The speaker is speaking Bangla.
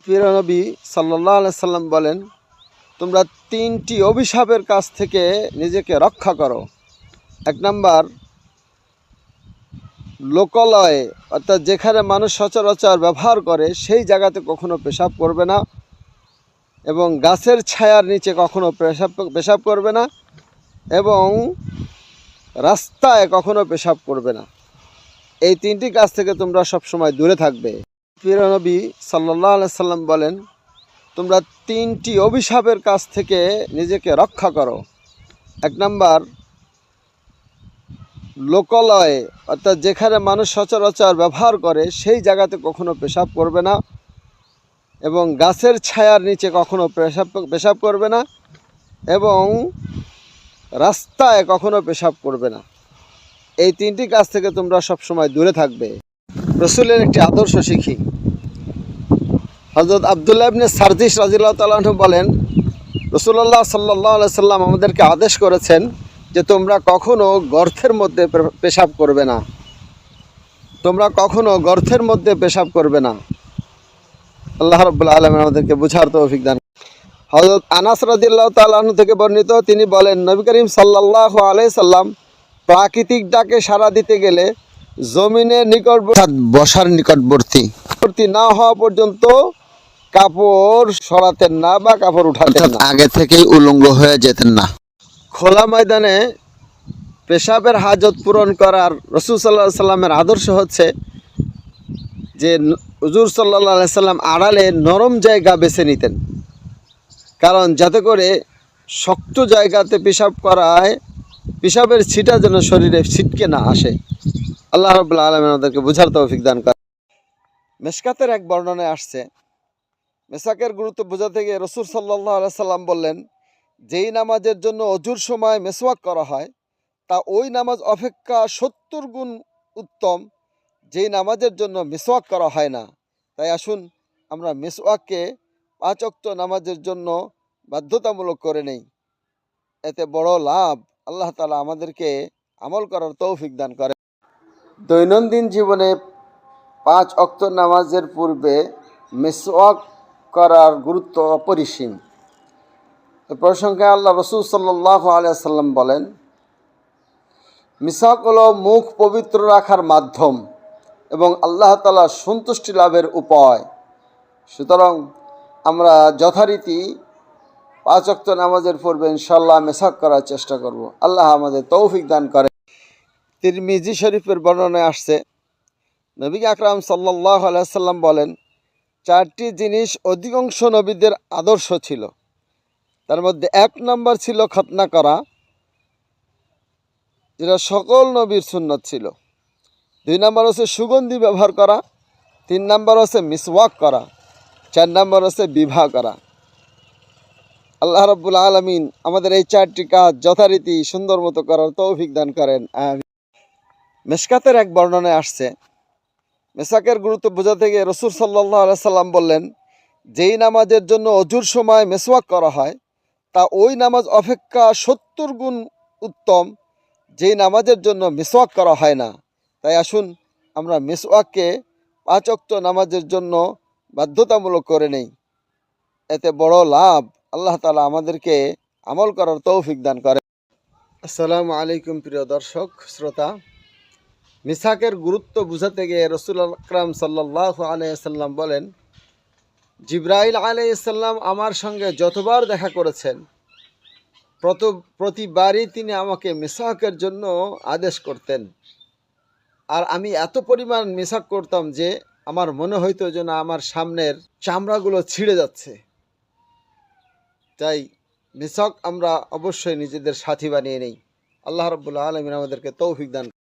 প্রিয় নবী সাল্লাল্লাহু আলাইহি সাল্লাম বলেন, তোমরা তিনটি অভিশাপের কাছ থেকে নিজেকে রক্ষা করো। এক নাম্বার, লোকালয়ে অর্থাৎ যেখানে মানুষ সচরাচর ব্যবহার করে সেই জায়গাতে কখনো পেশাব করবে না, এবং গাছের ছায়ার নিচে কখনো পেশাব করবে না, এবং রাস্তায় কখনো পেশাব করবে না। এই তিনটি কাজ থেকে তোমরা সবসময় দূরে থাকবে। প্রিয় নবী সাল্লাল্লাহু আলাইহি সাল্লাম বলেন, তোমরা তিনটি অভিশাপের কাছ থেকে নিজেকে রক্ষা করো। এক নাম্বার, লোকালয়ে অর্থাৎ যেখানে মানুষ সচরাচর ব্যবহার করে সেই জায়গাতে কখনো পেশাব করবে না, এবং গাছের ছায়ার নিচে কখনো পেশাব করবে না, এবং রাস্তায় কখনো পেশাব করবে না। এই তিনটি কাজ থেকে তোমরা সবসময় দূরে থাকবে। রসুলের একটি আদর্শ শিখি। হযরত আব্দুল্লাহ ইবনে সারজিস রাদিয়াল্লাহু তাআলা আনহু বলেন, রাসূলুল্লাহ সাল্লাল্লাহু আলাইহি সাল্লাম আমাদেরকে আদেশ করেছেন যে তোমরা কখনো গর্তের মধ্যে পেশাব করবে না। তোমরা কখনো গর্তের মধ্যে পেশাব করবে না। আল্লাহ রাব্বুল আলামিন আমাদেরকে বুঝার তৌফিক দান। হযরত আনাস রাদিয়াল্লাহু তাআলা আনহু থেকে বর্ণিত, তিনি বলেন, নবী করিম সাল্লাল্লাহু আলাইহি সাল্লাম প্রাকৃতিক ডাকে সাড়া দিতে গেলে জমিনের বসার নিকটবর্তী না হওয়া পর্যন্ত কাপড় সরাতেন না বা কাপড় উঠাতেন না, আগে থেকেই উলঙ্গ হয়ে যেতেন না। খোলা ময়দানে পেশাবের হাজত পূরণ করার রাসূল সাল্লাল্লাহু আলাইহি সাল্লামের আদর্শ হচ্ছে যে হুজুর সাল্লাল্লাহু আলাইহি সাল্লাম আড়ালে নরম জায়গা বেছে নিতেন, কারণ যাতে করে শক্ত জায়গাতে পেশাব করায় পেশাবের ছিটা যেন শরীরে ছিটকে না আসে। আল্লাহ রাব্বুল আলামিন আমাদেরকে বুঝার তৌফিক দান করেন। মেশকাতের এক বর্ণনায় আসছে, মেসাকের গুরুত্ব বোঝাতে গিয়ে রাসূল সাল্লাল্লাহু আলাইহি সাল্লাম বললেন, যেই নামাজের জন্য অজুর সময় মেসওয়াক করা হয় তা ওই নামাজ অপেক্ষা 70 গুণ উত্তম যেই নামাজের জন্য মেসওয়াক করা হয় না। তাই আসুন আমরা মেসওয়াককে 5 ওয়াক্ত নামাজের জন্য বাধ্যতামূলক করে নেই। এতে বড় লাভ। আল্লাহ তাআলা আমাদেরকে আমল করার তৌফিক দান করেন। দৈনন্দিন জীবনে 5 ওয়াক্ত নামাজের পূর্বে মেসওয়াক করার গুরুত্ব অপরিসীম। এ প্রসঙ্গে আল্লাহ রাসূল সাল্লাল্লাহু আলাইহি সাল্লাম বলেন, মিসওয়াক হলো মুখ পবিত্র রাখার মাধ্যম এবং আল্লাহ তাআলার সন্তুষ্টি লাভের উপায়। সুতরাং আমরা যথারীতি 5 ওয়াক্ত নামাজের পূর্বে ইনশাআল্লাহ মেসওয়াক করার চেষ্টা করব। আল্লাহ আমাদের তৌফিক দান করেন। তিরমিজি শরীফের বর্ণনায় আসছে, নবী আকরাম সাল্লাল্লাহু আলাইহি সাল্লাম বলেন, 4টি জিনিস অধিকাংশ নবীদের আদর্শ ছিল। তার মধ্যে 1 নম্বর ছিল খতনা করা, যেটা সকল নবীর সুন্নত ছিল। 2 নম্বর হচ্ছে সুগন্ধি ব্যবহার করা, 3 নম্বর হচ্ছে মিসওয়াক করা, 4 নম্বর হচ্ছে বিবাহ করা। আল্লাহ রাব্বুল আলামিন আমাদের এই 4টি কাজ যথারীতি সুন্দর মতো করার তৌফিক দান করেন। আমিন। মেশকাতের এক বর্ণনায় আসছে, মেসাকের গুরুত্ব বোঝাতে গিয়ে রাসূল সাল্লাল্লাহু আলাইহি সাল্লাম বললেন, যেই নামাজের জন্য অজুর সময় মেসওয়াক করা হয় তা ওই নামাজ অপেক্ষা 70 গুণ উত্তম যেই নামাজের জন্য মিসওয়াক করা হয় না। তাই আসুন আমরা মিসওয়াককে 5 ওয়াক্ত নামাজের জন্য বাধ্যতামূলক করে নেই। এতে বড় লাভ। আল্লাহ তাআলা আমাদেরকে আমল করার তৌফিক দান করেন। আসসালামু আলাইকুম প্রিয় দর্শক শ্রোতা। মিসাকের গুরুত্ব বুঝাতে গিয়ে রাসূল আকরাম সাল্লাল্লাহু আলাইহি সাল্লাম বলেন, জিবরাইল আলাইহিস সালাম আমার সঙ্গে যতবার দেখা করেছেন প্রতিবারই তিনি আমাকে মিসওয়াকের জন্য আদেশ করতেন। আর আমি এত পরিমাণ মিসওয়াক করতাম যে আমার মনে হইতো যেন আমার সামনের চামড়াগুলো ছিঁড়ে যাচ্ছে। তাই মিসওয়াক আমরা অবশ্যই নিজেদের সাথী বানিয়ে নেই। আল্লাহ রাব্বুল আলামিন আমাদেরকে তৌফিক দান